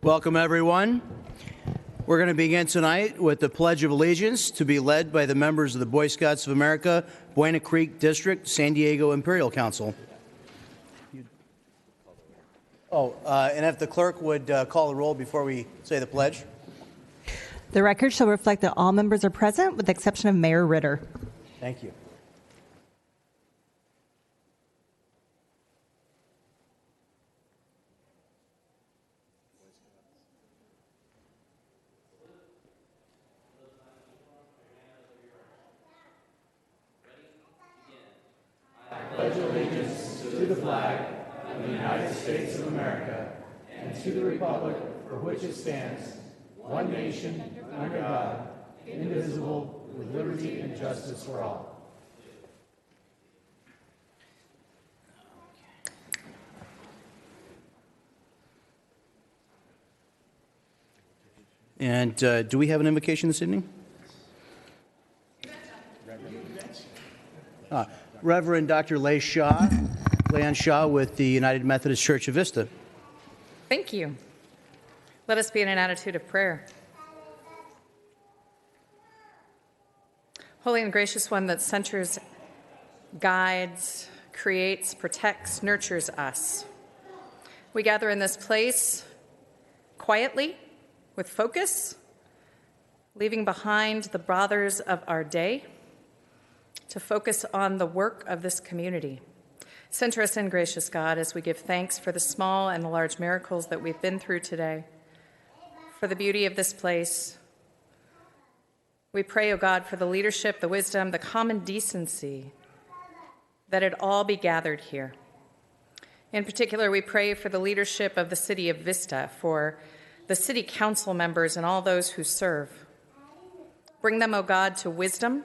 Welcome, everyone. We're going to begin tonight with the Pledge of Allegiance to be led by the members of the Boy Scouts of America, Buena Creek District, San Diego Imperial Council. And if the clerk would call the roll before we say the pledge. The record shall reflect that all members are present, with the exception of Mayor Ritter. Thank you. Pledge allegiance to the flag of the United States of America and to the republic for which it stands, one nation, under God, indivisible, with liberty and justice for all. And do we have an invocation this evening? Reverend Dr. Leanne Shaw with the United Methodist Church of Vista. Thank you. Let us be in an attitude of prayer. Holy and gracious one that centers, guides, creates, protects, nurtures us. We gather in this place quietly, with focus, leaving behind the bothers of our day to focus on the work of this community. Center us in, gracious God, as we give thanks for the small and the large miracles that we've been through today, for the beauty of this place. We pray, O God, for the leadership, the wisdom, the common decency, that it all be gathered here. In particular, we pray for the leadership of the city of Vista, for the city council members and all those who serve. Bring them, O God, to wisdom,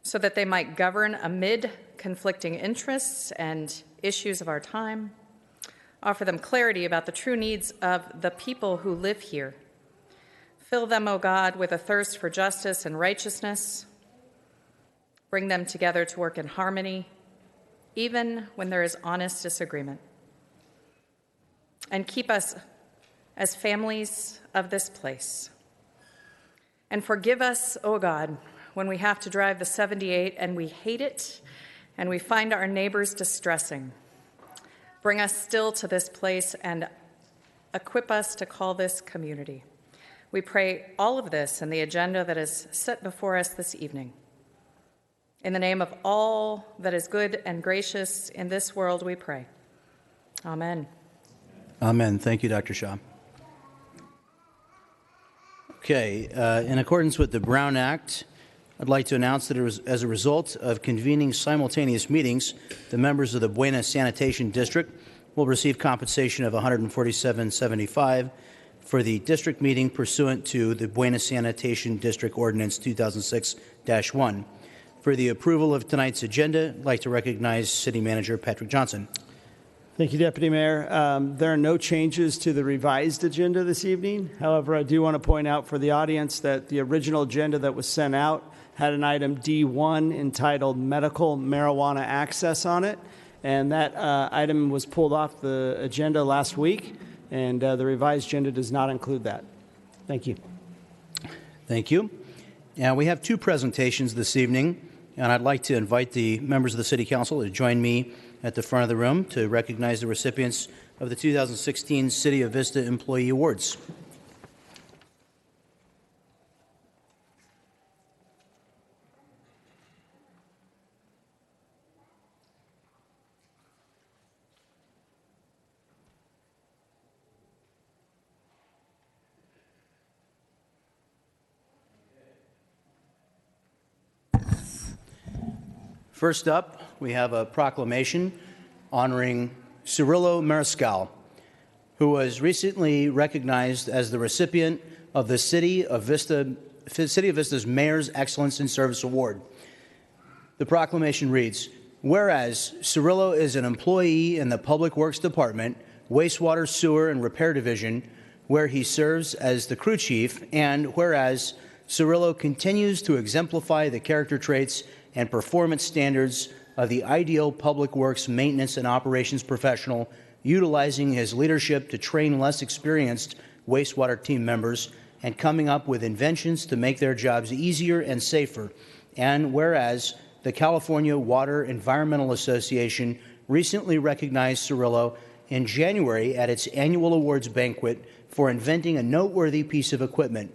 so that they might govern amid conflicting interests and issues of our time. Offer them clarity about the true needs of the people who live here. Fill them, O God, with a thirst for justice and righteousness. Bring them together to work in harmony, even when there is honest disagreement. And keep us as families of this place. And forgive us, O God, when we have to drive the 78 and we hate it and we find our neighbors distressing. Bring us still to this place and equip us to call this community. We pray all of this in the agenda that is set before us this evening. In the name of all that is good and gracious in this world, we pray. Amen. Amen. Thank you, Dr. Shaw. Okay, in accordance with the Brown Act, I'd like to announce that as a result of convening simultaneous meetings, the members of the Buena Sanitation District will receive compensation of $147.75 for the district meeting pursuant to the Buena Sanitation District Ordinance 2006-1. For the approval of tonight's agenda, I'd like to recognize City Manager Patrick Johnson. Thank you, Deputy Mayor. There are no changes to the revised agenda this evening. However, I do want to point out for the audience that the original agenda that was sent out had an item D1 entitled Medical Marijuana Access on it, and that item was pulled off the agenda last week, and the revised agenda does not include that. Thank you. Thank you. And we have two presentations this evening, and I'd like to invite the members of the City Council to join me at the front of the room to recognize the recipients of the 2016 City of Vista Employee Awards. First up, we have a proclamation honoring Cirillo Mariscal, who was recently recognized as the recipient of the City of Vista's Mayor's Excellence in Service Award. The proclamation reads, whereas Cirillo is an employee in the Public Works Department, Wastewater, Sewer, and Repair Division, where he serves as the crew chief, and whereas Cirillo continues to exemplify the character traits and performance standards of the ideal public works maintenance and operations professional utilizing his leadership to train less experienced wastewater team members and coming up with inventions to make their jobs easier and safer. And whereas the California Water Environmental Association recently recognized Cirillo in January at its annual awards banquet for inventing a noteworthy piece of equipment.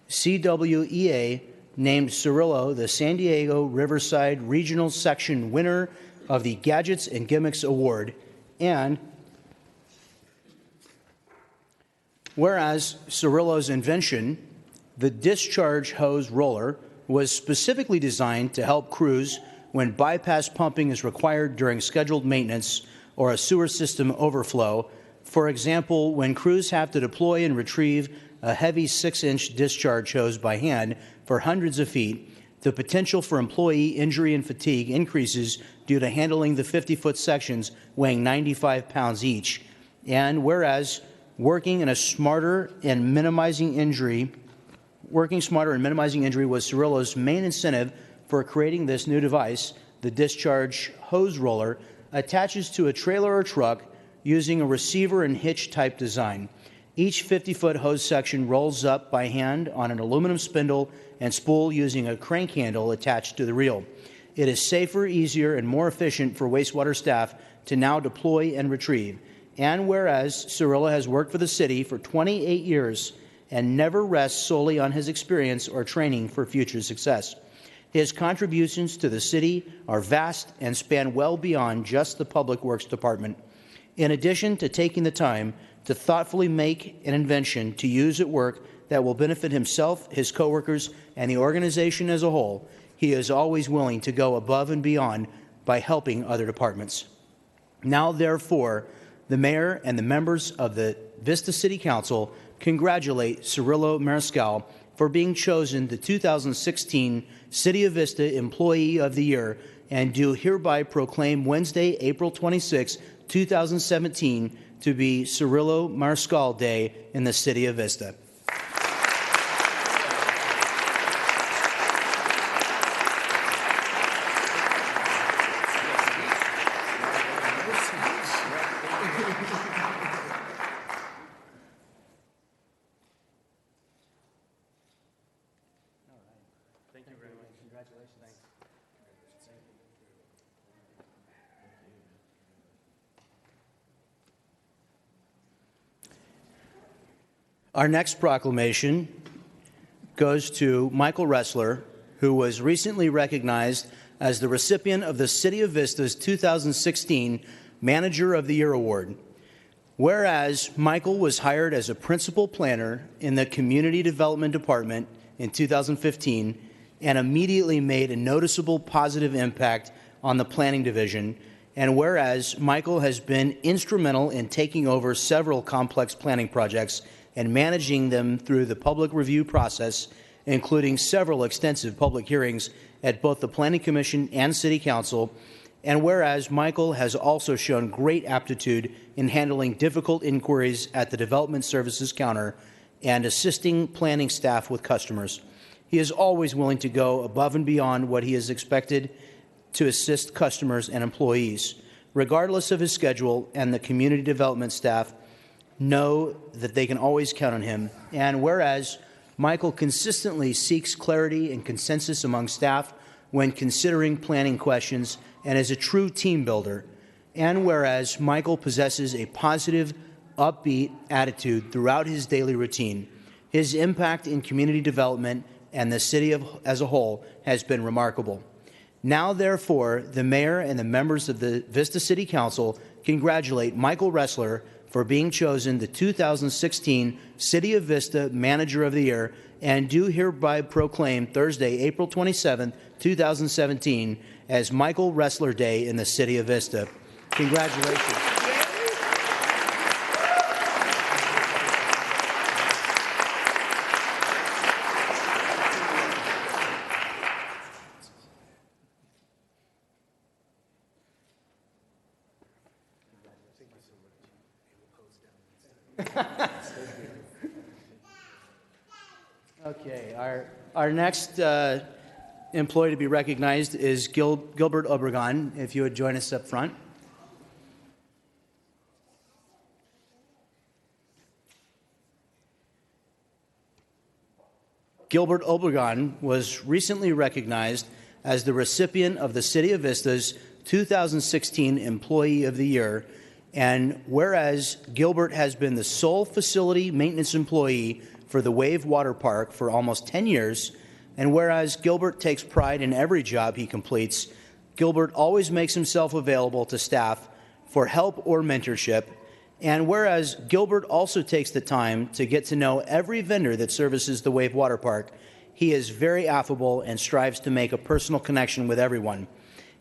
CWEA named Cirillo the San Diego Riverside Regional Section winner of the Gadgets and Gimmicks Award. And whereas Cirillo's invention, the discharge hose roller, was specifically designed to help crews when bypass pumping is required during scheduled maintenance or a sewer system overflow. For example, when crews have to deploy and retrieve a heavy 6-inch discharge hose by hand for hundreds of feet, the potential for employee injury and fatigue increases due to handling the 50-foot sections weighing 95 pounds each. And whereas working smarter and minimizing injury was Cirillo's main incentive for creating this new device, the discharge hose roller attaches to a trailer or truck using a receiver and hitch type design. Each 50-foot hose section rolls up by hand on an aluminum spindle and spool using a crank handle attached to the reel. It is safer, easier, and more efficient for wastewater staff to now deploy and retrieve. And whereas Cirillo has worked for the city for 28 years and never rests solely on his experience or training for future success. His contributions to the city are vast and span well beyond just the Public Works Department. In addition to taking the time to thoughtfully make an invention to use at work that will benefit himself, his coworkers, and the organization as a whole, he is always willing to go above and beyond by helping other departments. Now, therefore, the mayor and the members of the Vista City Council congratulate Cirillo Mariscal for being chosen the 2016 City of Vista Employee of the Year and do hereby proclaim Wednesday, April 26, 2017 to be Cirillo Mariscal Day in the City of Vista. Our next proclamation goes to Michael Ressler, who was recently recognized as the recipient of the City of Vista's 2016 Manager of the Year Award. Whereas Michael was hired as a principal planner in the Community Development Department in 2015 and immediately made a noticeable positive impact on the planning division, and whereas Michael has been instrumental in taking over several complex planning projects and managing them through the public review process, including several extensive public hearings at both the Planning Commission and City Council, and whereas Michael has also shown great aptitude in handling difficult inquiries at the Development Services counter and assisting planning staff with customers. He is always willing to go above and beyond what he is expected to assist customers and employees. Regardless of his schedule, and the community development staff know that they can always count on him. And whereas Michael consistently seeks clarity and consensus among staff when considering planning questions and is a true team builder. And whereas Michael possesses a positive, upbeat attitude throughout his daily routine, his impact in community development and the city as a whole has been remarkable. Now, therefore, the mayor and the members of the Vista City Council congratulate Michael Ressler for being chosen the 2016 City of Vista Manager of the Year and do hereby proclaim Thursday, April 27, 2017 as Michael Ressler Day in the City of Vista. Congratulations. Okay, our next employee to be recognized is Gilbert Obregon. If you would join us up front. Gilbert Obregon was recently recognized as the recipient of the City of Vista's 2016 Employee of the Year. And whereas Gilbert has been the sole facility maintenance employee for the Wave Water Park for almost 10 years, and whereas Gilbert takes pride in every job he completes, Gilbert always makes himself available to staff for help or mentorship. And whereas Gilbert also takes the time to get to know every vendor that services the Wave Water Park, he is very affable and strives to make a personal connection with everyone.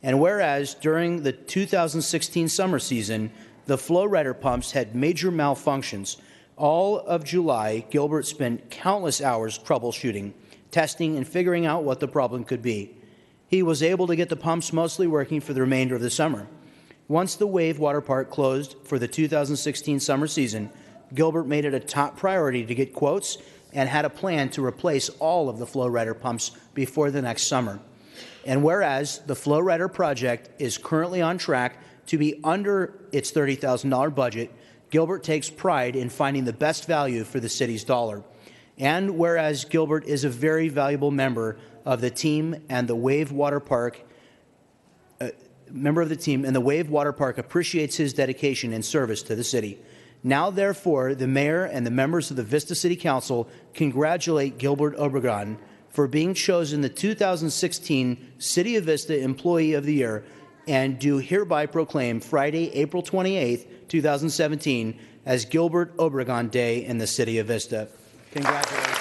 And whereas during the 2016 summer season, the flow rider pumps had major malfunctions, all of July, Gilbert spent countless hours troubleshooting, testing, and figuring out what the problem could be. He was able to get the pumps mostly working for the remainder of the summer. Once the Wave Water Park closed for the 2016 summer season, Gilbert made it a top priority to get quotes and had a plan to replace all of the flow rider pumps before the next summer. And whereas the flow rider project is currently on track to be under its $30,000 budget, Gilbert takes pride in finding the best value for the city's dollar. And whereas Gilbert is a very valuable member of the team and the Wave Water Park, the Wave Water Park appreciates his dedication and service to the city. Now, therefore, the mayor and the members of the Vista City Council congratulate Gilbert Obregon for being chosen the 2016 City of Vista Employee of the Year, and do hereby proclaim Friday, April 28, 2017, as Gilbert Obregon Day in the City of Vista. Congratulations.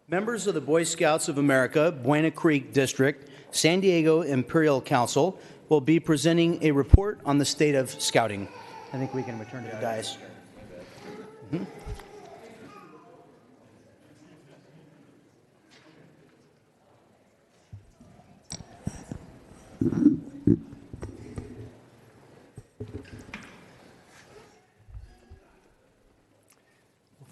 Members of the Boy Scouts of America, Buena Creek District, San Diego Imperial Council will be presenting a report on the state of scouting. I think we can return to the dais.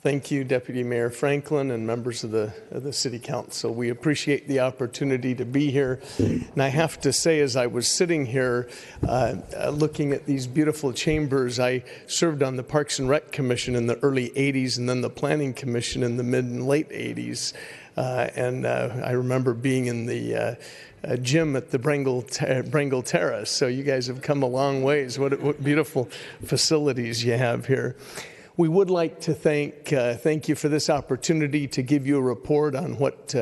Thank you, Deputy Mayor Franklin and members of the City Council. We appreciate the opportunity to be here. And I have to say, as I was sitting here looking at these beautiful chambers, I served on the Parks and Rec Commission in the early 80s and then the Planning Commission in the mid and late 80s. I remember being in the gym at the Brengle Terrace. So you guys have come a long ways. What beautiful facilities you have here. We would like to thank you for this opportunity to give you a report on what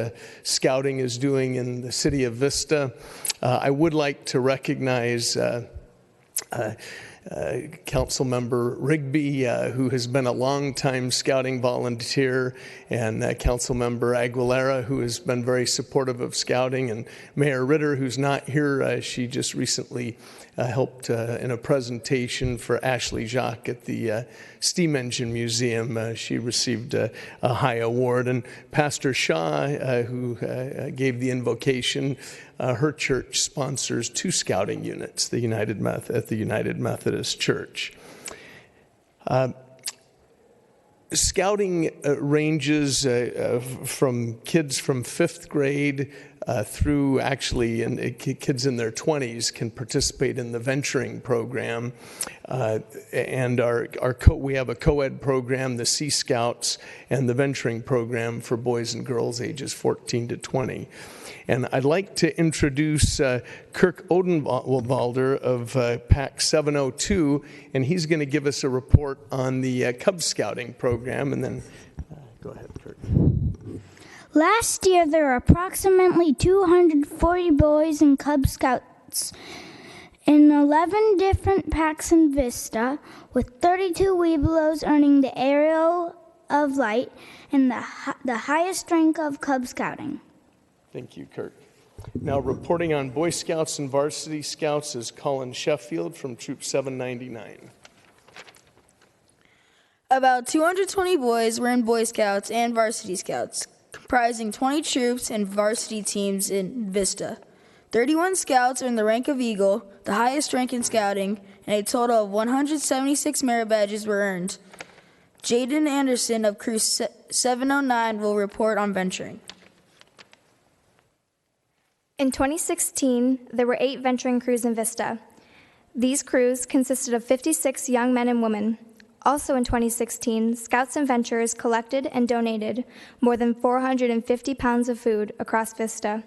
scouting is doing in the city of Vista. I would like to recognize Councilmember Rigby, who has been a longtime scouting volunteer, and Councilmember Aguilera, who has been very supportive of scouting, and Mayor Ritter, who's not here. She just recently helped in a presentation for Ashley Jacques at the Steam Engine Museum. She received a high award. And Pastor Shaw, who gave the invocation, her church sponsors 2 scouting units at the United Methodist Church. Scouting ranges from kids from 5th grade through kids in their 20s can participate in the venturing program. And we have a co-ed program, the Sea Scouts, and the venturing program for boys and girls ages 14 to 20. And I'd like to introduce Kirk Odenwalder of Pack 702, and he's going to give us a report on the Cub Scouting program. And then, go ahead, Kirk. Last year, there were approximately 240 boys and Cub Scouts in 11 different packs in Vista, with 32 Webelos earning the Aerial of Light and the highest rank of Cub Scouting. Thank you, Kirk. Now, reporting on Boy Scouts and Varsity Scouts is Colin Sheffield from Troop 799. About 220 boys were in Boy Scouts and Varsity Scouts, comprising 20 troops and varsity teams in Vista. 31 scouts are in the rank of Eagle, the highest rank in scouting, and a total of 176 merit badges were earned. Jaden Anderson of Crew 709 will report on venturing. In 2016, there were 8 venturing crews in Vista. These crews consisted of 56 young men and women. Also in 2016, Scouts and Venturers collected and donated more than 450 pounds of food across Vista.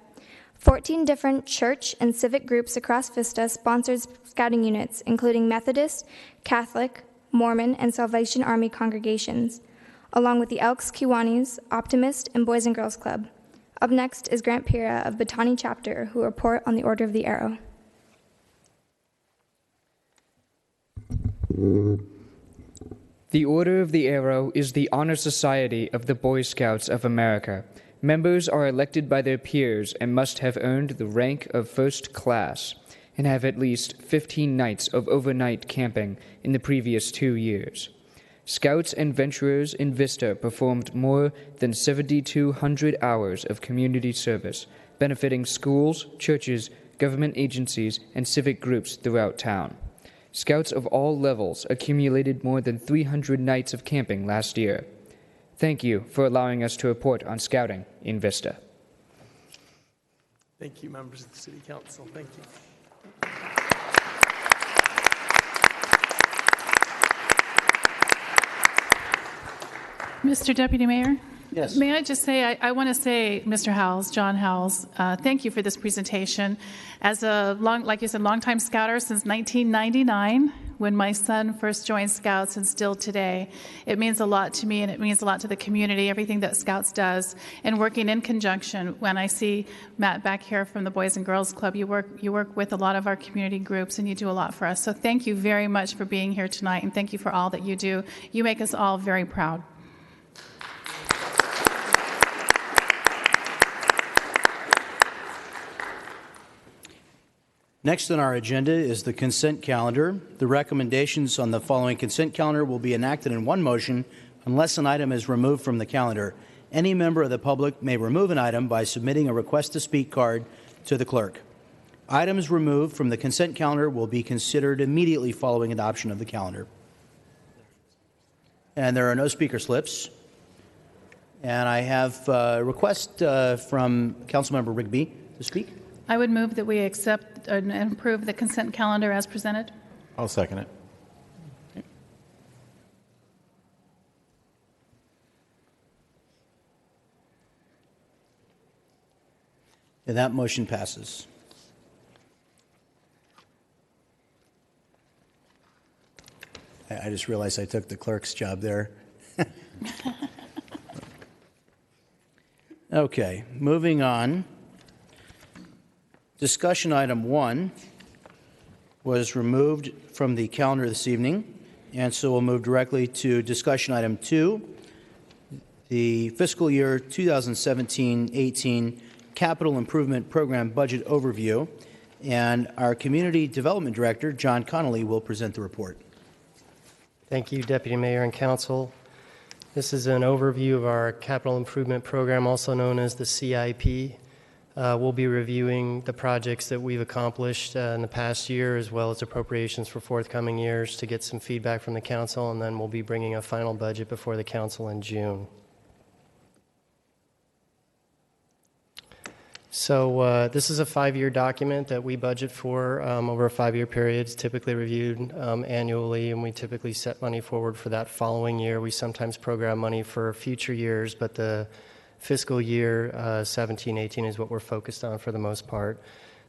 14 different church and civic groups across Vista sponsored scouting units, including Methodist, Catholic, Mormon, and Salvation Army congregations, along with the Elks, Kiwanis, Optimist, and Boys and Girls Club. Up next is Grant Pira of Batani Chapter, who will report on the Order of the Arrow. The Order of the Arrow is the honor society of the Boy Scouts of America. Members are elected by their peers and must have earned the rank of first class and have at least 15 nights of overnight camping in the previous 2 years. Scouts and Venturers in Vista performed more than 7,200 hours of community service, benefiting schools, churches, government agencies, and civic groups throughout town. Scouts of all levels accumulated more than 300 nights of camping last year. Thank you for allowing us to report on scouting in Vista. Thank you, members of the City Council. Thank you. Mr. Deputy Mayor? Yes. May I just say, I want to say, Mr. Howells, John Howells, thank you for this presentation. As a like you said, longtime scouter since 1999, when my son first joined Scouts, and still today, it means a lot to me, and it means a lot to the community, everything that Scouts does, and working in conjunction. When I see Matt back here from the Boys and Girls Club, you work with a lot of our community groups, and you do a lot for us. So thank you very much for being here tonight, and thank you for all that you do. You make us all very proud. Next on our agenda is the consent calendar. The recommendations on the following consent calendar will be enacted in one motion unless an item is removed from the calendar. Any member of the public may remove an item by submitting a request to speak card to the clerk. Items removed from the consent calendar will be considered immediately following adoption of the calendar. And there are no speaker slips. And I have a request from Councilmember Rigby to speak. I would move that we accept and approve the consent calendar as presented. I'll second it. Okay. And that motion passes. I just realized I took the clerk's job there. Okay, moving on. Discussion item 1 was removed from the calendar this evening, and so we'll move directly to discussion item 2, the fiscal year 2017-18 Capital Improvement Program Budget Overview, and our Community Development Director, John Connolly, will present the report. Thank you, Deputy Mayor and Council. This is an overview of our Capital Improvement Program, also known as the CIP. We'll be reviewing the projects that we've accomplished in the past year, as well as appropriations for forthcoming years, to get some feedback from the Council, and then we'll be bringing a final budget before the Council in June. So this is a 5-year document that we budget for over a 5-year period. It's typically reviewed annually, and we typically set money forward for that following year. We sometimes program money for future years, but the fiscal year 17-18 is what we're focused on for the most part.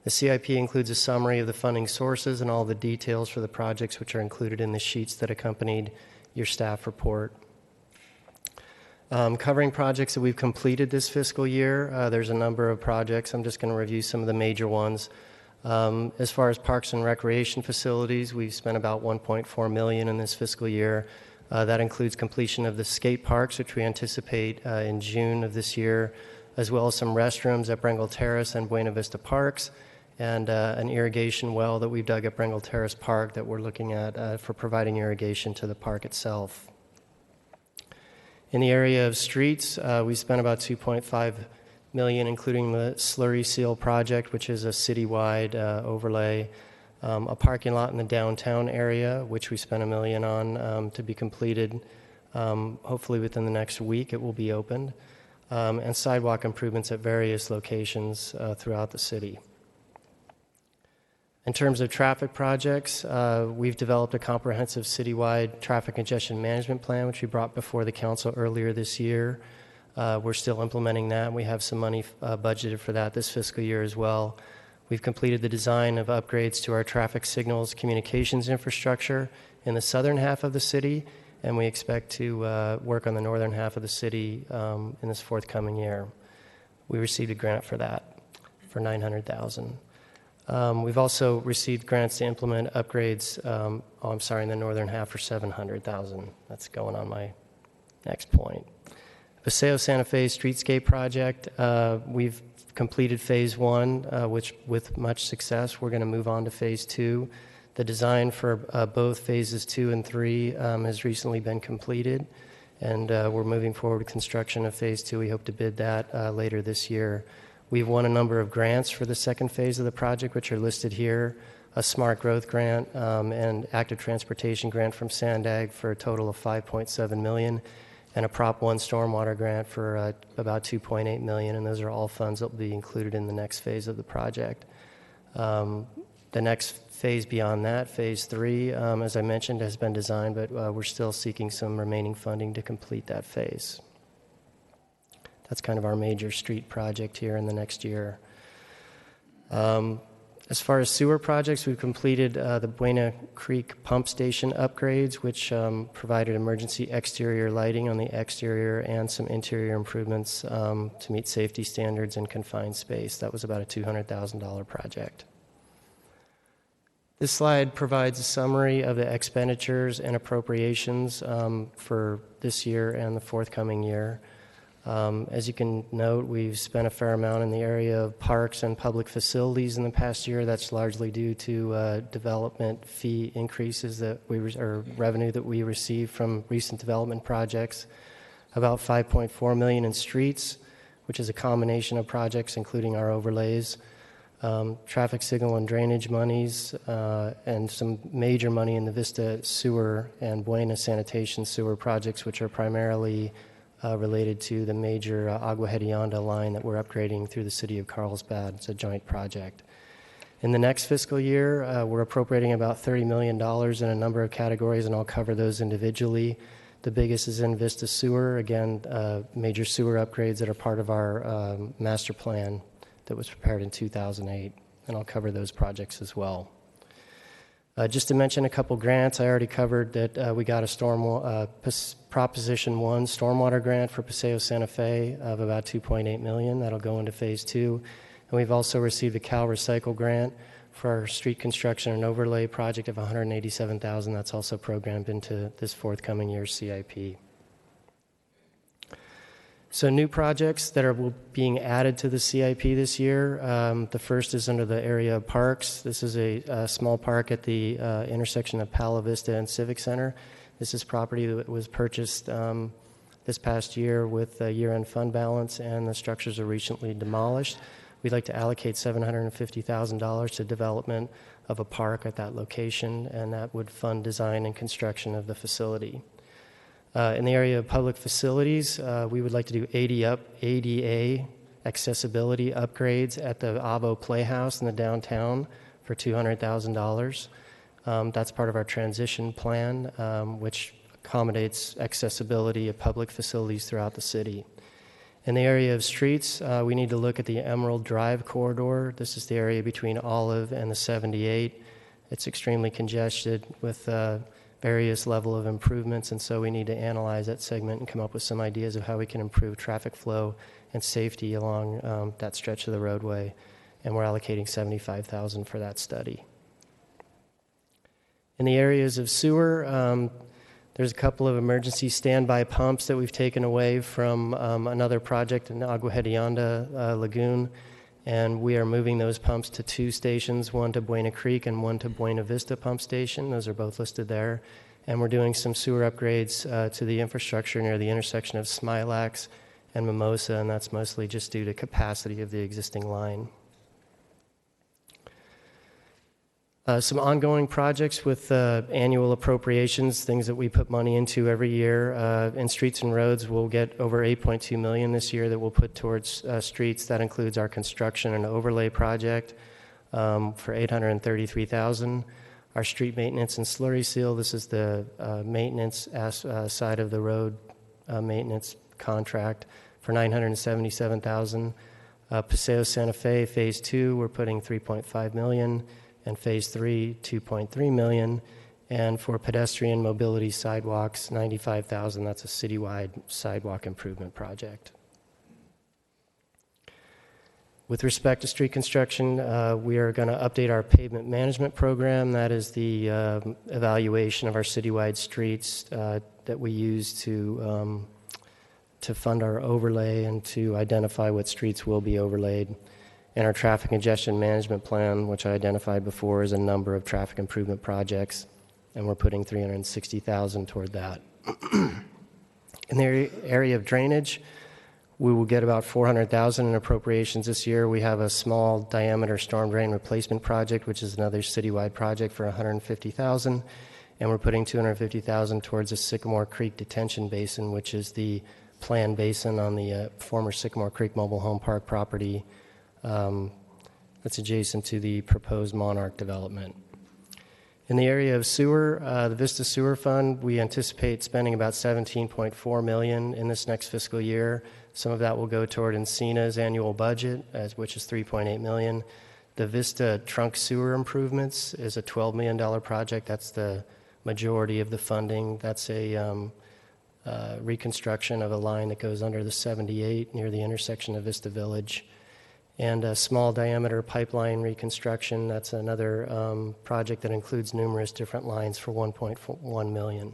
The CIP includes a summary of the funding sources and all the details for the projects, which are included in the sheets that accompanied your staff report. Covering projects that we've completed this fiscal year, there's a number of projects. I'm just going to review some of the major ones. As far as parks and recreation facilities, we've spent about $1.4 million in this fiscal year. That includes completion of the skate parks, which we anticipate in June of this year, as well as some restrooms at Brengle Terrace and Buena Vista Parks, and an irrigation well that we've dug at Brengle Terrace Park that we're looking at for providing irrigation to the park itself. In the area of streets, we spent about $2.5 million, including the Slurry Seal project, which is a citywide overlay, a parking lot in the downtown area, which we spent $1 million on to be completed. Hopefully within the next week it will be opened, and sidewalk improvements at various locations throughout the city. In terms of traffic projects, we've developed a comprehensive citywide traffic congestion management plan, which we brought before the council earlier this year. We're still implementing that. We have some money budgeted for that this fiscal year as well. We've completed the design of upgrades to our traffic signals communications infrastructure in the southern half of the city, and we expect to work on the northern half of the city in this forthcoming year. We received a grant for that for $900,000. We've also received grants to implement upgrades, in the northern half for $700,000. That's going on my next point. Paseo Santa Fe Streetscape Project, we've completed phase 1, which with much success. We're going to move on to phase 2. The design for both phases 2 and 3 has recently been completed, and we're moving forward with construction of phase 2. We hope to bid that later this year. We've won a number of grants for the second phase of the project, which are listed here, a Smart Growth Grant and Active Transportation Grant from Sandag for a total of $5.7 million, and a Prop 1 Stormwater Grant for about $2.8 million, and those are all funds that will be included in the next phase of the project. The next phase beyond that, phase 3, as I mentioned, has been designed, but we're still seeking some remaining funding to complete that phase. That's kind of our major street project here in the next year. As far as sewer projects, we've completed the Buena Creek pump station upgrades, which provided emergency exterior lighting on the exterior and some interior improvements to meet safety standards in confined space. That was about a $200,000 project. This slide provides a summary of the expenditures and appropriations for this year and the forthcoming year. As you can note, we've spent a fair amount in the area of parks and public facilities in the past year. That's largely due to development fee increases or revenue that we received from recent development projects. About $5.4 million in streets, which is a combination of projects including our overlays, traffic signal and drainage monies, and some major money in the Vista sewer and Buena sanitation sewer projects, which are primarily related to the major Agua Hedionda line that we're upgrading through the city of Carlsbad. It's a joint project. In the next fiscal year, we're appropriating about $30 million in a number of categories, and I'll cover those individually. The biggest is in Vista Sewer, again, major sewer upgrades that are part of our master plan that was prepared in 2008, and I'll cover those projects as well. Just to mention a couple grants, I already covered that we got a Proposition 1 stormwater grant for Paseo Santa Fe of about $2.8 million. That'll go into phase 2. And we've also received a Cal Recycle grant for our street construction and overlay project of $187,000. That's also programmed into this forthcoming year's CIP. So new projects that are being added to the CIP this year. The first is under the area of parks. This is a small park at the intersection of Palo Vista and Civic Center. This is property that was purchased this past year with a year-end fund balance, and the structures are recently demolished. We'd like to allocate $750,000 to development of a park at that location, and that would fund design and construction of the facility. In the area of public facilities, we would like to do ADA accessibility upgrades at the Avo Playhouse in the downtown for $200,000. That's part of our transition plan, which accommodates accessibility of public facilities throughout the city. In the area of streets, we need to look at the Emerald Drive corridor. This is the area between Olive and the 78. It's extremely congested with various level of improvements, and so we need to analyze that segment and come up with some ideas of how we can improve traffic flow and safety along that stretch of the roadway, and we're allocating $75,000 for that study. In the areas of sewer, there's a couple of emergency standby pumps that we've taken away from another project in the Agua Hedionda Lagoon, and we are moving those pumps to 2 stations, one to Buena Creek and one to Buena Vista Pump Station. Those are both listed there. And we're doing some sewer upgrades to the infrastructure near the intersection of Smilax and Mimosa, and that's mostly just due to capacity of the existing line. Some ongoing projects with annual appropriations, things that we put money into every year. In streets and roads, we'll get over $8.2 million this year that we'll put towards streets. That includes our construction and overlay project for $833,000. Our street maintenance and slurry seal, this is the maintenance side of the road maintenance contract for $977,000. Paseo Santa Fe Phase 2, we're putting $3.5 million. And Phase 3, $2.3 million. And for pedestrian mobility sidewalks, $95,000. That's a citywide sidewalk improvement project. With respect to street construction, we are going to update our pavement management program. That is the evaluation of our citywide streets that we use to fund our overlay and to identify what streets will be overlaid. And our traffic congestion management plan, which I identified before, is a number of traffic improvement projects, and we're putting $360,000 toward that. In the area of drainage, we will get about $400,000 in appropriations this year. We have a small diameter storm drain replacement project, which is another citywide project for $150,000, and we're putting $250,000 towards the Sycamore Creek Detention Basin, which is the planned basin on the former Sycamore Creek Mobile Home Park property. That's adjacent to the proposed Monarch development. In the area of sewer, the Vista Sewer Fund, we anticipate spending about $17.4 million in this next fiscal year. Some of that will go toward Encina's annual budget, which is $3.8 million. The Vista Trunk Sewer Improvements is a $12 million project. That's the majority of the funding. That's a reconstruction of a line that goes under the 78 near the intersection of Vista Village. And a small diameter pipeline reconstruction, that's another project that includes numerous different lines for $1.1 million.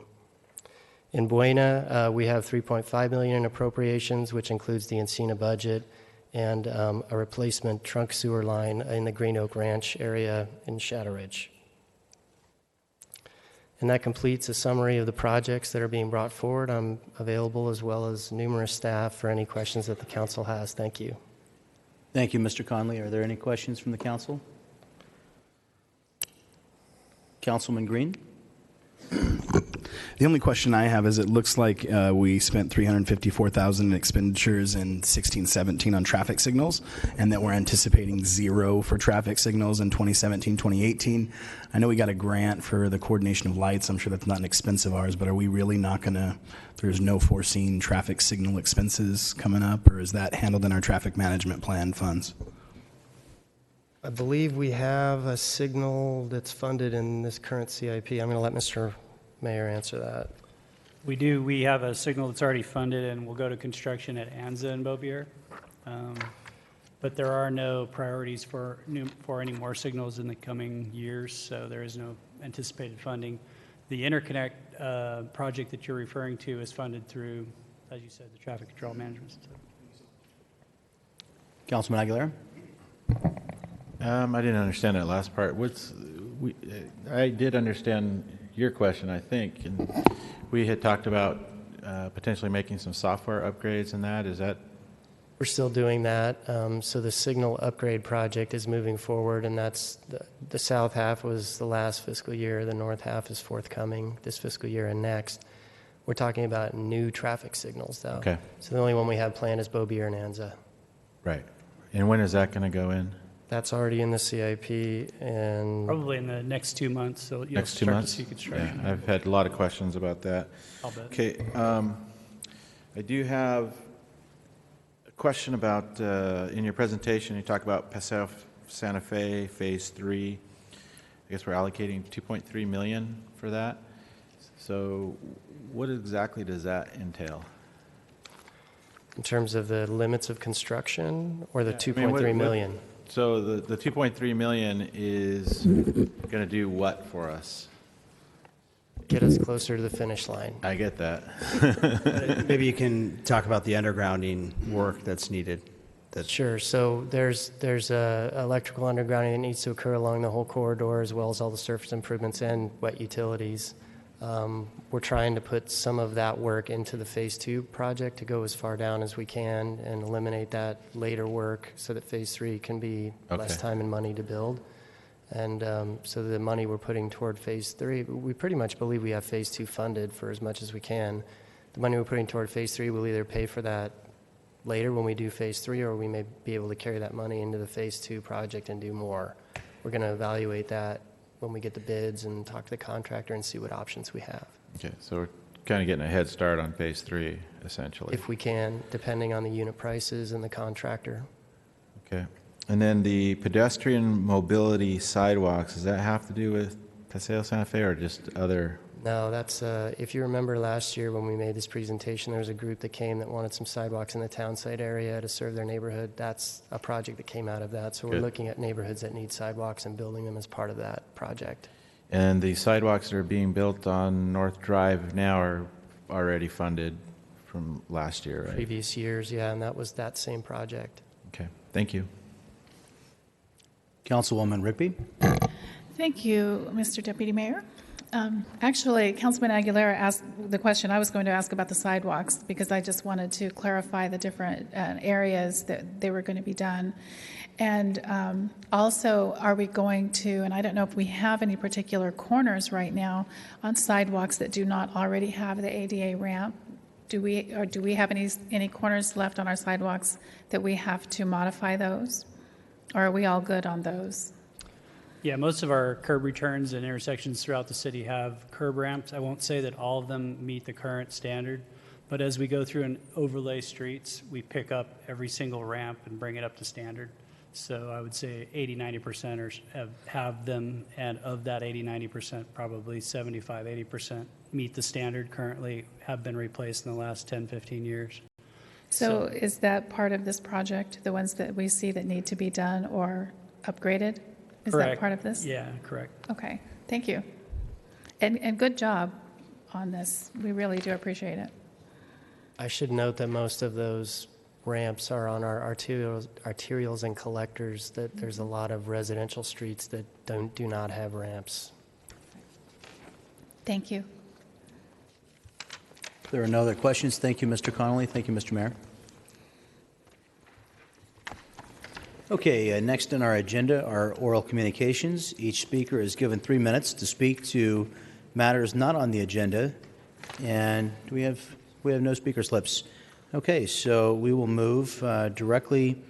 In Buena, we have $3.5 million in appropriations, which includes the Encina budget, and a replacement trunk sewer line in the Green Oak Ranch area in Shadow Ridge. And that completes a summary of the projects that are being brought forward. I'm available, as well as numerous staff, for any questions that the council has. Thank you. Thank you, Mr. Conley. Are there any questions from the council? Councilman Green? The only question I have is, it looks like we spent $354,000 in expenditures in 16-17 on traffic signals, and that we're anticipating zero for traffic signals in 2017-2018. I know we got a grant for the coordination of lights. I'm sure that's not an expense of ours, but are we really not going to, there's no foreseen traffic signal expenses coming up, or is that handled in our traffic management plan funds? I believe we have a signal that's funded in this current CIP. I'm going to let Mr. Mayor answer that. We do. We have a signal that's already funded, and we'll go to construction at Anza and Bobier. But there are no priorities for any more signals in the coming years, so there is no anticipated funding. The interconnect project that you're referring to is funded through, as you said, the traffic control management system. Councilman Aguilera? I didn't understand that last part. I did understand your question, I think. And we had talked about potentially making some software upgrades in that. Is that? We're still doing that. So the signal upgrade project is moving forward, and that's the south half was the last fiscal year. The north half is forthcoming this fiscal year and next. We're talking about new traffic signals, though. Okay. So the only one we have planned is Bobier and Anza. Right. And when is that going to go in? That's already in the CIP, and probably in the next 2 months. So you'll next 2 start months. to see construction. Yeah, I've had a lot of questions about that. I'll bet. Okay. I do have a question about in your presentation. You talk about Paseo Santa Fe Phase 3. I guess we're allocating $2.3 million for that. So, what exactly does that entail? In terms of the limits of construction, or the $2.3 million? So the $2.3 million is going to do what for us? Get us closer to the finish line. I get that. Maybe you can talk about the undergrounding work that's needed. Sure. So there's electrical undergrounding that needs to occur along the whole corridor, as well as all the surface improvements and wet utilities. We're trying to put some of that work into the Phase 2 project to go as far down as we can and eliminate that later work so that Phase 3 can be less time and money to build. And so the money we're putting toward Phase 3, we pretty much believe we have Phase 2 funded for as much as we can. The money we're putting toward Phase 3 will either pay for that later when we do Phase 3, or we may be able to carry that money into the Phase 2 project and do more. We're going to evaluate that when we get the bids and talk to the contractor and see what options we have. Okay, so we're kind of getting a head start on Phase 3, essentially. If we can, depending on the unit prices and the contractor. Okay. And then the pedestrian mobility sidewalks, does that have to do with Paseo Santa Fe or just other? No, that's, if you remember last year when we made this presentation, there was a group that came that wanted some sidewalks in the town site area to serve their neighborhood. That's a project that came out of that. So we're looking at neighborhoods that need sidewalks and building them as part of that project. And the sidewalks that are being built on North Drive now are already funded from last year, right? Previous years, yeah, and that was that same project. Okay, thank you. Councilwoman Rigby. Thank you, Mr. Deputy Mayor. Actually, Councilman Aguilera asked the question I was going to ask about the sidewalks, because I just wanted to clarify the different areas that they were going to be done. And also, are we going to, and I don't know if we have any particular corners right now on sidewalks that do not already have the ADA ramp. Do we have any corners left on our sidewalks that we have to modify those? Or are we all good on those? Yeah, most of our curb returns and intersections throughout the city have curb ramps. I won't say that all of them meet the current standard, but as we go through and overlay streets, we pick up every single ramp and bring it up to standard. So I would say 80-90% have them, and of that 80-90%, probably 75-80% meet the standard currently, have been replaced in the last 10-15 years. So is that part of this project, the ones that we see that need to be done or upgraded? Is Correct. that part of this? Yeah, correct. Okay, thank you. And good job on this. We really do appreciate it. I should note that most of those ramps are on our arterials and collectors, that there's a lot of residential streets that do not have ramps. Thank you. If there are no other questions, thank you, Mr. Connolly. Thank you, Mr. Mayor. Okay, next on our agenda are oral communications. Each speaker is given 3 minutes to speak to matters not on the agenda. And we have no speaker slips. Okay, so we will move directly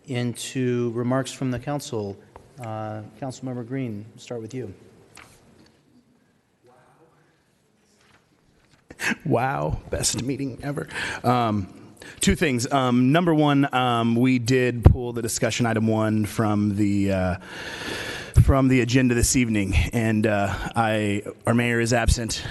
into remarks from the council. Councilmember Green, start with you. Wow, best meeting ever. Two things. Number one, we did pull the discussion item 1 from the agenda this evening, and our mayor is absent.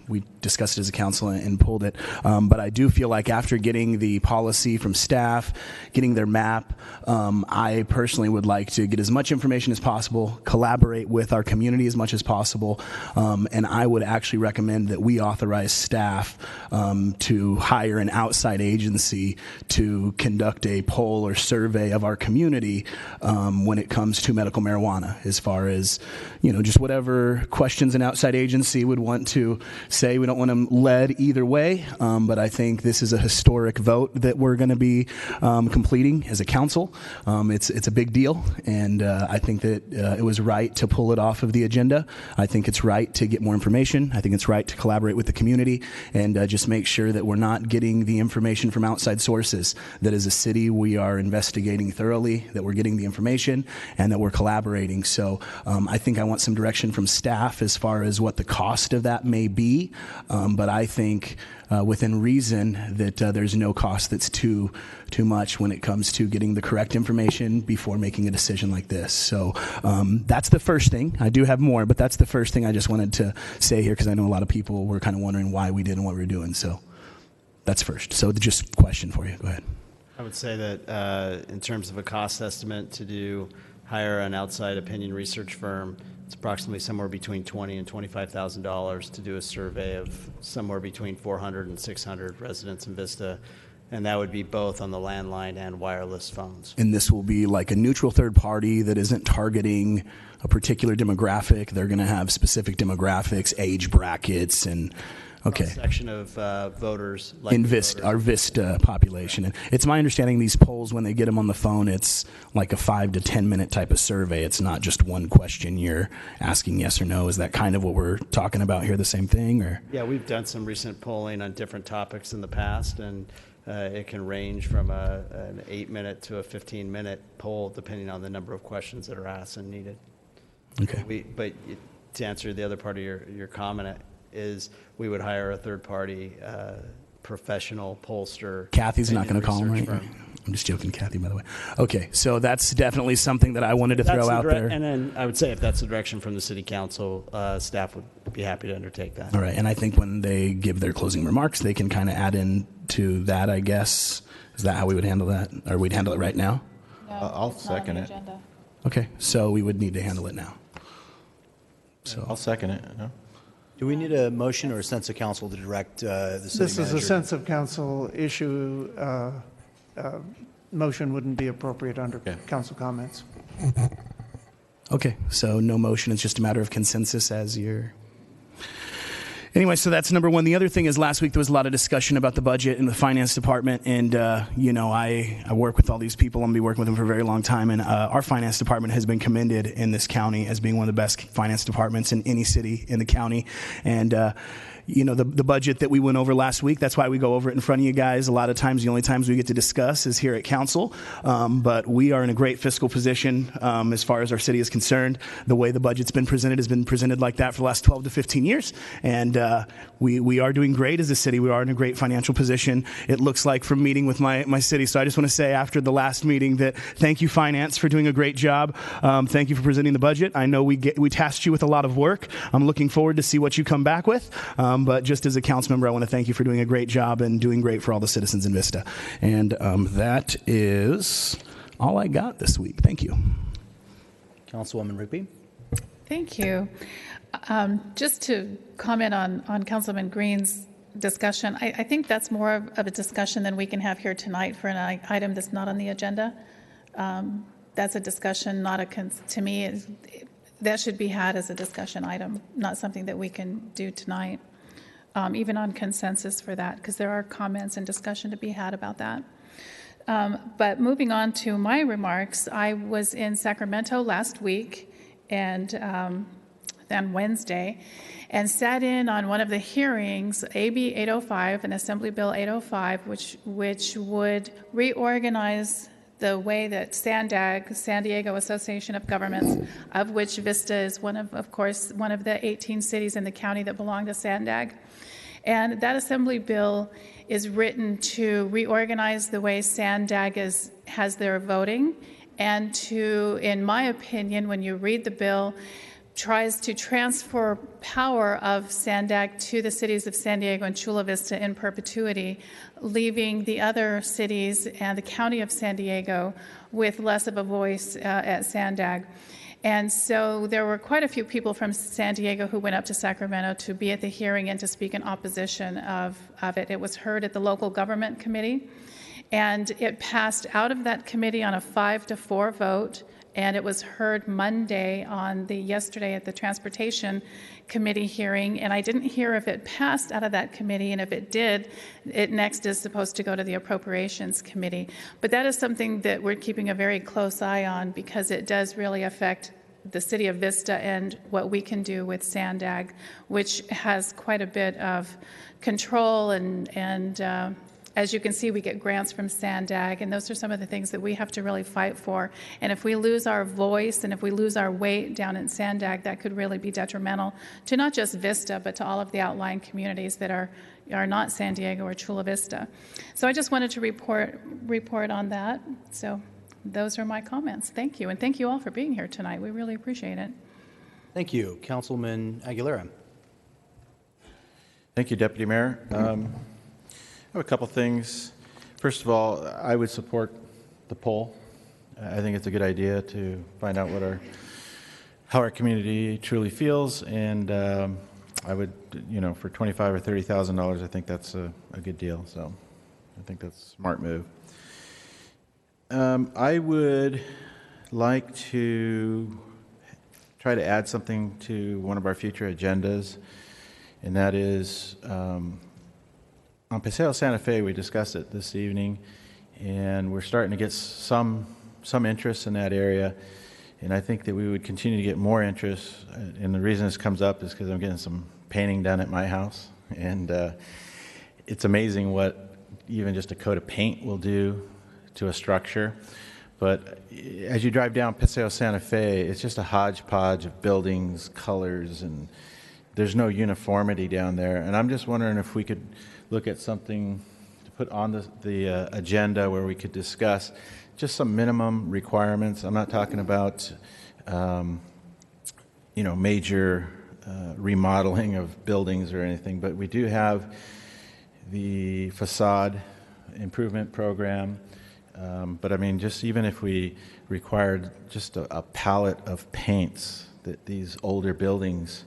We discussed it as a council and pulled it. But I do feel like after getting the policy from staff, getting their map, I personally would like to get as much information as possible, collaborate with our community as much as possible, and I would actually recommend that we authorize staff to hire an outside agency to conduct a poll or survey of our community when it comes to medical marijuana, as far as, just whatever questions an outside agency would want to say. We don't want them led either way, but I think this is a historic vote that we're going to be completing as a council. It's a big deal, and I think that it was right to pull it off of the agenda. I think it's right to get more information. I think it's right to collaborate with the community and just make sure that we're not getting the information from outside sources, that as a city we are investigating thoroughly, that we're getting the information, and that we're collaborating. So I think I want some direction from staff as far as what the cost of that may be. But I think within reason that there's no cost that's too much when it comes to getting the correct information before making a decision like this. So that's the first thing. I do have more, but that's the first thing I just wanted to say here, because I know a lot of people were kind of wondering why we did and what we were doing. So that's first. So just a question for you. Go ahead. I would say that in terms of a cost estimate to hire an outside opinion research firm, it's approximately somewhere between $20,000 and $25,000 to do a survey of somewhere between 400 and 600 residents in Vista. and that would be both on the landline and wireless phones. And this will be like a neutral third party that isn't targeting a particular demographic. They're going to have specific demographics, age brackets, and okay. Section of voters. Like In Vista, our Vista population. And it's my understanding these polls, when they get them on the phone, it's like a 5 to 10 minute type of survey. It's not just one question you're asking yes or no. Is that kind of what we're talking about here, the same thing? Or Yeah, we've done some recent polling on different topics in the past, and it can range from an 8-minute to a 15-minute poll, depending on the number of questions that are asked and needed. Okay. But to answer the other part of your comment is we would hire a third-party professional pollster. Kathy's not going to call them, right? I'm just joking, Kathy, by the way. Okay, so that's definitely something that I wanted to throw out there. And then I would say if that's the direction from the city council, staff would be happy to undertake that. All right, and I think when they give their closing remarks, they can kind of add in to that, I guess. Is that how we would handle that? Or we'd handle it right now? No, I'll second it. Okay, so we would need to handle it now. So I'll second it. No? Do we need a motion or a sense of council to direct the city This manager? is a sense of council issue. Motion wouldn't be appropriate under council comments. Okay, so no motion. It's just a matter of consensus as you're... Anyway, so that's number one. The other thing is last week there was a lot of discussion about the budget in the finance department. And, I work with all these people. I'm going to be working with them for a very long time. And our finance department has been commended in this county as being one of the best finance departments in any city in the county. And, the budget that we went over last week, that's why we go over it in front of you guys. A lot of times, the only times we get to discuss is here at council. But we are in a great fiscal position as far as our city is concerned. The way the budget's been presented has been presented like that for the last 12 to 15 years. And we are doing great as a city. We are in a great financial position, it looks like, from meeting with my city. So I just want to say after the last meeting that thank you, Finance, for doing a great job. Thank you for presenting the budget. I know we tasked you with a lot of work. I'm looking forward to see what you come back with. But just as a council member, I want to thank you for doing a great job and doing great for all the citizens in Vista. And that is all I got this week. Thank you. Councilwoman Rigby. Thank you. Just to comment on Councilman Green's discussion, I think that's more of a discussion than we can have here tonight for an item that's not on the agenda. That's a discussion, to me, that should be had as a discussion item, not something that we can do tonight, even on consensus for that, because there are comments and discussion to be had about that. But moving on to my remarks, I was in Sacramento last week and on Wednesday and sat in on one of the hearings, AB 805 and Assembly Bill 805, which would reorganize the way that SANDAG, San Diego Association of Governments, of which Vista is one of the 18 cities in the county that belong to SANDAG. And that assembly bill is written to reorganize the way SANDAG has their voting and to, in my opinion, when you read the bill, tries to transfer power of SANDAG to the cities of San Diego and Chula Vista in perpetuity, leaving the other cities and the county of San Diego with less of a voice at SANDAG. And so there were quite a few people from San Diego who went up to Sacramento to be at the hearing and to speak in opposition of it. It was heard at the local government committee, and it passed out of that committee on a 5-4 vote. And it was heard Monday yesterday at the Transportation Committee hearing, and I didn't hear if it passed out of that committee, and if it did, it next is supposed to go to the Appropriations Committee. But that is something that we're keeping a very close eye on because it does really affect the city of Vista and what we can do with SANDAG, which has quite a bit of control and as you can see, we get grants from SANDAG, and those are some of the things that we have to really fight for. And if we lose our voice and if we lose our weight down in SANDAG, that could really be detrimental to not just Vista, but to all of the outlying communities that are not San Diego or Chula Vista. So I just wanted to report on that. So those are my comments. Thank you, and thank you all for being here tonight. We really appreciate it. Thank you. Councilman Aguilera. Thank you, Deputy Mayor. I have a couple things. First of all, I would support the poll. I think it's a good idea to find out how our community truly feels, and I would, for $25,000 or $30,000, I think that's a good deal. So, I think that's a smart move. I would like to try to add something to one of our future agendas, and that is on Paseo Santa Fe. We discussed it this evening, and we're starting to get some interest in that area, and I think that we would continue to get more interest. And the reason this comes up is because I'm getting some painting done at my house, and it's amazing what even just a coat of paint will do to a structure. But as you drive down Paseo Santa Fe, it's just a hodgepodge of buildings, colors, and there's no uniformity down there. And I'm just wondering if we could look at something to put on the agenda where we could discuss just some minimum requirements. I'm not talking about, major remodeling of buildings or anything, but we do have the facade improvement program. But I mean, just even if we required just a palette of paints that these older buildings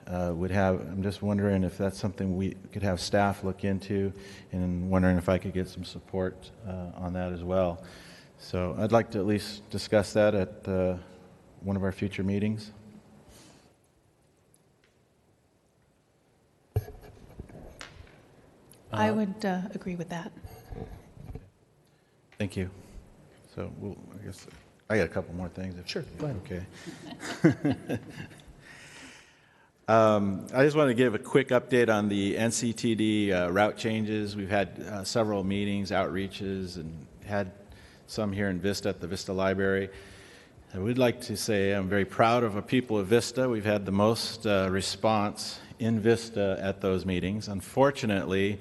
would have, I'm just wondering if that's something we could have staff look into, and wondering if I could get some support on that as well. So I'd like to at least discuss that at one of our future meetings. I would agree with that. Thank you. So I guess I got a couple more things. Sure, go ahead. Okay. I just want to give a quick update on the NCTD route changes. We've had several meetings, outreaches, and had some here in Vista at the Vista Library. I would like to say I'm very proud of the people of Vista. We've had the most response in Vista at those meetings. Unfortunately,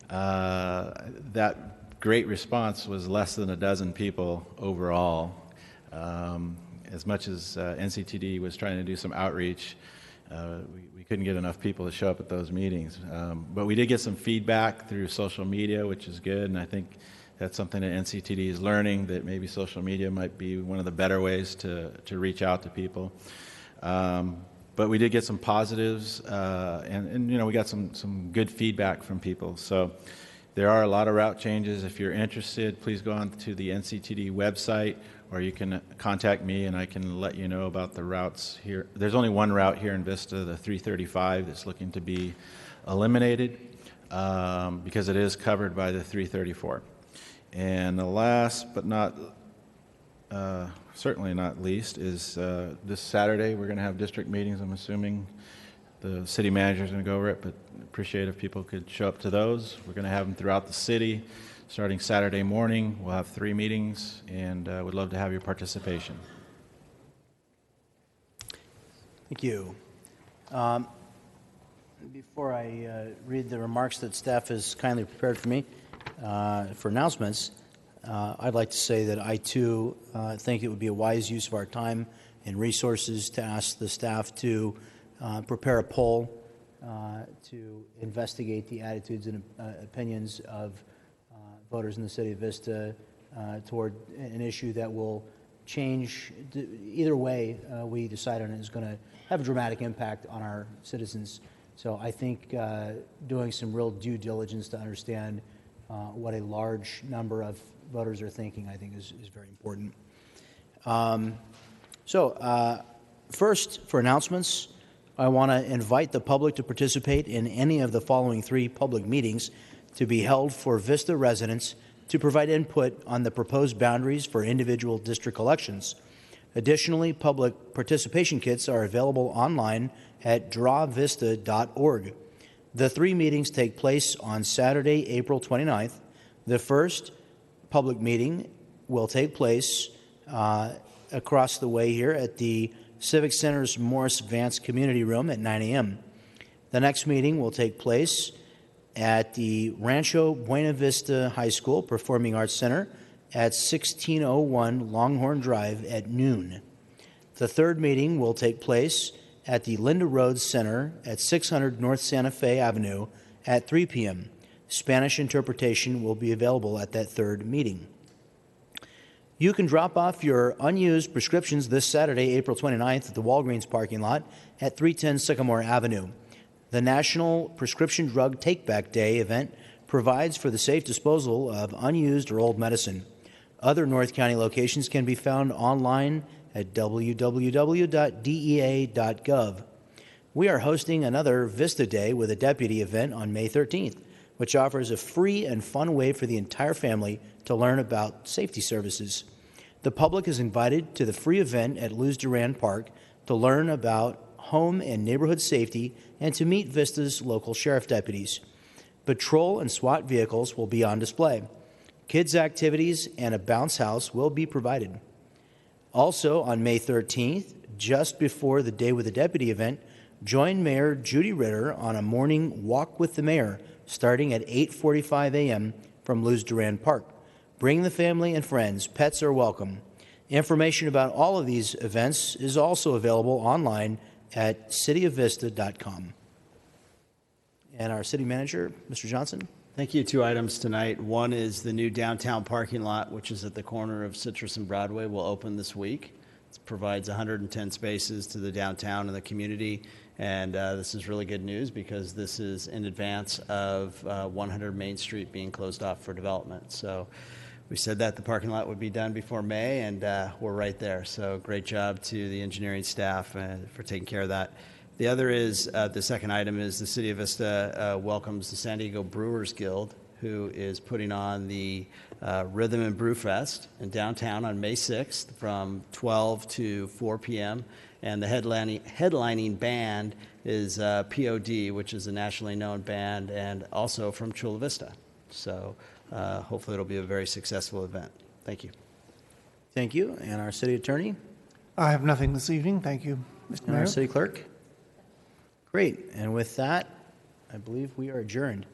that great response was less than a dozen people overall. As much as NCTD was trying to do some outreach, we couldn't get enough people to show up at those meetings. But we did get some feedback through social media, which is good, and I think that's something that NCTD is learning, that maybe social media might be one of the better ways to reach out to people. But we did get some positives, and we got some good feedback from people. So there are a lot of route changes. If you're interested, please go on to the NCTD website, or you can contact me and I can let you know about the routes here. There's only one route here in Vista, the 335, that's looking to be eliminated because it is covered by the 334. And the last but not certainly not least is this Saturday we're going to have district meetings. I'm assuming the city manager is going to go over it, but appreciate if people could show up to those. We're going to have them throughout the city. Starting Saturday morning, we'll have 3 meetings, and would love to have your participation. Thank you. Before I read the remarks that staff has kindly prepared for me for announcements, I'd like to say that I, too, think it would be a wise use of our time and resources to ask the staff to prepare a poll to investigate the attitudes and opinions of voters in the city of Vista toward an issue that will change. Either way we decide on it is going to have a dramatic impact on our citizens. So I think doing some real due diligence to understand what a large number of voters are thinking, I think is very important. First, for announcements, I want to invite the public to participate in any of the following 3 public meetings to be held for Vista residents to provide input on the proposed boundaries for individual district elections. Additionally, public participation kits are available online at drawvista.org. The 3 meetings take place on Saturday, April 29th. The first public meeting will take place across the way here at the Civic Center's Morris Vance Community Room at 9 a.m. The next meeting will take place at the Rancho Buena Vista High School Performing Arts Center at 1601 Longhorn Drive at noon. The third meeting will take place at the Linda Rhodes Center at 600 North Santa Fe Avenue at 3 p.m. Spanish interpretation will be available at that third meeting. You can drop off your unused prescriptions this Saturday, April 29th at the Walgreens parking lot at 310 Sycamore Avenue. The National Prescription Drug Take-Back Day event provides for the safe disposal of unused or old medicine. Other North County locations can be found online at www.dea.gov. We are hosting another Vista Day with a deputy event on May 13th, which offers a free and fun way for the entire family to learn about safety services. The public is invited to the free event at Luz Duran Park to learn about home and neighborhood safety and to meet Vista's local sheriff deputies. Patrol and SWAT vehicles will be on display. Kids' activities and a bounce house will be provided. Also on May 13th, just before the Day with the Deputy event, join Mayor Judy Ritter on a morning walk with the mayor starting at 8:45 a.m. from Luz Duran Park. Bring the family and friends. Pets are welcome. Information about all of these events is also available online at cityofvista.com. And our city manager, Mr. Johnson. Thank you. 2 items tonight. One is the new downtown parking lot, which is at the corner of Citrus and Broadway, will open this week. It provides 110 spaces to the downtown and the community. And this is really good news because this is in advance of 100 Main Street being closed off for development. So we said that the parking lot would be done before May, and we're right there. So great job to the engineering staff for taking care of that. The other is, the second item is the City of Vista welcomes the San Diego Brewers Guild, who is putting on the Rhythm and Brew Fest in downtown on May 6th from 12 to 4 p.m. And the headlining band is POD, which is a nationally known band, and also from Chula Vista. So hopefully it'll be a very successful event. Thank you. Thank you. And our city attorney? I have nothing this evening. Thank you, Mr. And Mayor. our city clerk? Great. And with that, I believe we are adjourned.